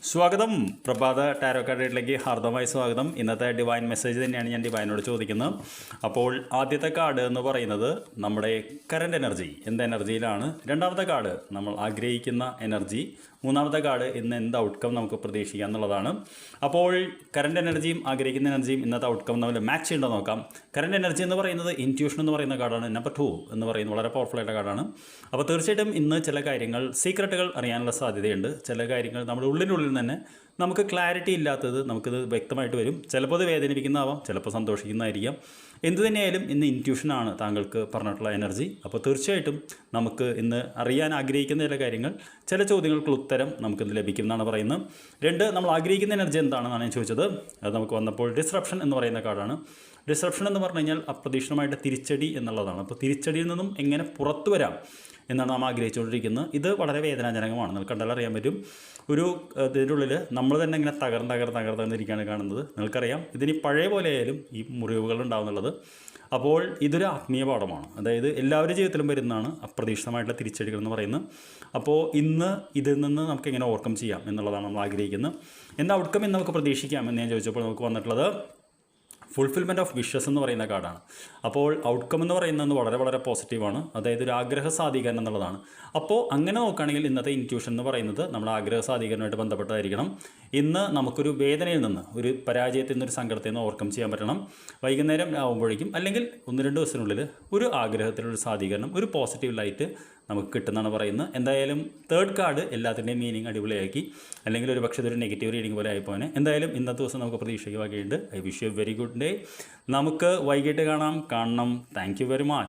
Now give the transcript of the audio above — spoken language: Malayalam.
സ്വാഗതം. പ്രഭാത ടാരോ കാർഡിലേക്ക് ഹാർദവമായി സ്വാഗതം. ഇന്നത്തെ ഡിവൈൻ മെസ്സേജ് തന്നെയാണ് ഞാൻ ഡിവൈനോട് ചോദിക്കുന്നത്. അപ്പോൾ ആദ്യത്തെ കാർഡ് എന്ന് പറയുന്നത് നമ്മുടെ കറണ്ട് എനർജി, എന്ത് എനർജിയിലാണ്. രണ്ടാമത്തെ കാർഡ് നമ്മൾ ആഗ്രഹിക്കുന്ന എനർജി. മൂന്നാമത്തെ കാർഡ് ഇന്ന് എന്ത് ഔട്ട്കം നമുക്ക് പ്രതീക്ഷിക്കാം എന്നുള്ളതാണ്. അപ്പോൾ കറണ്ട് എനർജിയും ആഗ്രഹിക്കുന്ന എനർജിയും ഇന്നത്തെ ഔട്ട്കം നമ്മൾ മാച്ച് ചെയ്യേണ്ടത് നോക്കാം. കറണ്ട് എനർജി എന്ന് പറയുന്നത് ഇൻറ്റ്യൂഷൻ എന്ന് പറയുന്ന കാർഡാണ്. നമ്പർ 2 എന്ന് പറയുന്നത് വളരെ പവർഫുൾ ആയിട്ടുള്ള കാർഡാണ്. അപ്പോൾ തീർച്ചയായിട്ടും ഇന്ന് ചില കാര്യങ്ങൾ സീക്രട്ടുകൾ അറിയാനുള്ള സാധ്യതയുണ്ട്. ചില കാര്യങ്ങൾ നമ്മുടെ ഉള്ളിനുള്ളിൽ തന്നെ നമുക്ക് ക്ലാരിറ്റി ഇല്ലാത്തത് നമുക്കിത് വ്യക്തമായിട്ട് വരും. ചിലപ്പോൾ അത് വേദനിപ്പിക്കുന്നതാവാം, ചിലപ്പോൾ സന്തോഷിക്കുന്നതായിരിക്കാം. എന്തു തന്നെയായാലും ഇന്ന് ഇൻറ്റ്യൂഷനാണ് താങ്കൾക്ക് പറഞ്ഞിട്ടുള്ള എനർജി. അപ്പോൾ തീർച്ചയായിട്ടും നമുക്ക് ഇന്ന് അറിയാൻ ആഗ്രഹിക്കുന്ന ചില കാര്യങ്ങൾ, ചില ചോദ്യങ്ങൾക്കുള്ള ഉത്തരം നമുക്കിന്ന് ലഭിക്കും എന്നാണ് പറയുന്നത്. 2, നമ്മൾ ആഗ്രഹിക്കുന്ന എനർജി എന്താണെന്നാണ് ഞാൻ ചോദിച്ചത്. അത് നമുക്ക് വന്നപ്പോൾ ഡിസ്റപ്ഷൻ എന്ന് പറയുന്ന കാർഡാണ്. ഡിസ്റപ്ഷൻ എന്ന് പറഞ്ഞു കഴിഞ്ഞാൽ അപ്രതീക്ഷിതമായിട്ട് തിരിച്ചടി എന്നുള്ളതാണ്. അപ്പോൾ തിരിച്ചടിയിൽ നിന്നും എങ്ങനെ പുറത്തു വരാം എന്നാണ് നാം ആഗ്രഹിച്ചുകൊണ്ടിരിക്കുന്നത്. ഇത് വളരെ വേദനാജനകമാണ്. നമുക്ക് കണ്ടാൽ അറിയാൻ പറ്റും. ഒരു ഇതിൻ്റെ ഉള്ളിൽ നമ്മൾ തന്നെ ഇങ്ങനെ തകർന്നിരിക്കുകയാണ് കാണുന്നത്. നിങ്ങൾക്കറിയാം ഇതിന് പഴയ പോലെ ആയാലും ഈ മുറിവുകൾ ഉണ്ടാകുന്നുള്ളത്. അപ്പോൾ ഇതൊരു ആത്മീയ പാഠമാണ്. അതായത് എല്ലാവരുടെ ജീവിതത്തിലും വരുന്നതാണ് അപ്രതീക്ഷിതമായിട്ടുള്ള തിരിച്ചടികൾ എന്ന് പറയുന്നത്. അപ്പോൾ ഇന്ന് ഇതിൽ നിന്ന് നമുക്ക് എങ്ങനെ ഓവർകം ചെയ്യാം എന്നുള്ളതാണ് നമ്മൾ ആഗ്രഹിക്കുന്നത്. എന്താ ഔട്ട്കം എന്ന് നമുക്ക് പ്രതീക്ഷിക്കാം എന്ന് ഞാൻ ചോദിച്ചപ്പോൾ നമുക്ക് വന്നിട്ടുള്ളത് ഫുൾഫിൽമെൻറ്റ് ഓഫ് വിഷസ് എന്ന് പറയുന്ന കാർഡാണ്. അപ്പോൾ ഔട്ട്കം എന്ന് പറയുന്നത് വളരെ പോസിറ്റീവാണ്. അതായത് ഒരു ആഗ്രഹ സാധീകരണം എന്നുള്ളതാണ്. അപ്പോൾ അങ്ങനെ നോക്കുകയാണെങ്കിൽ ഇന്നത്തെ ഇൻറ്റ്യൂഷൻ എന്ന് പറയുന്നത് നമ്മുടെ ആഗ്രഹ സാധീകരണമായിട്ട് ബന്ധപ്പെട്ടായിരിക്കണം. ഇന്ന് നമുക്കൊരു വേദനയിൽ നിന്ന്, ഒരു പരാജയത്തിൽ നിന്ന്, ഒരു സങ്കടത്തിൽ നിന്ന് ഓവർകം ചെയ്യാൻ പറ്റണം. വൈകുന്നേരം ആകുമ്പോഴേക്കും അല്ലെങ്കിൽ 1-2 ദിവസത്തിനുള്ളിൽ ഒരു ആഗ്രഹത്തിനൊരു സാധീകരണം, ഒരു പോസിറ്റീവ് ലൈറ്റ് നമുക്ക് കിട്ടുന്നതാണ് പറയുന്നത്. എന്തായാലും 3rd കാർഡ് എല്ലാത്തിൻ്റെയും മീനിങ് അടിപൊളിയാക്കി. അല്ലെങ്കിൽ ഒരു പക്ഷേ ഇതൊരു നെഗറ്റീവ് റീഡിങ് പോലെ ആയിപ്പോനെ. എന്തായാലും ഇന്നത്തെ ദിവസം നമുക്ക് പ്രതീക്ഷിക്കുകയുണ്ട്. I wish you very good day. നമുക്ക് വൈകിട്ട് കാണണം. Thank you very much.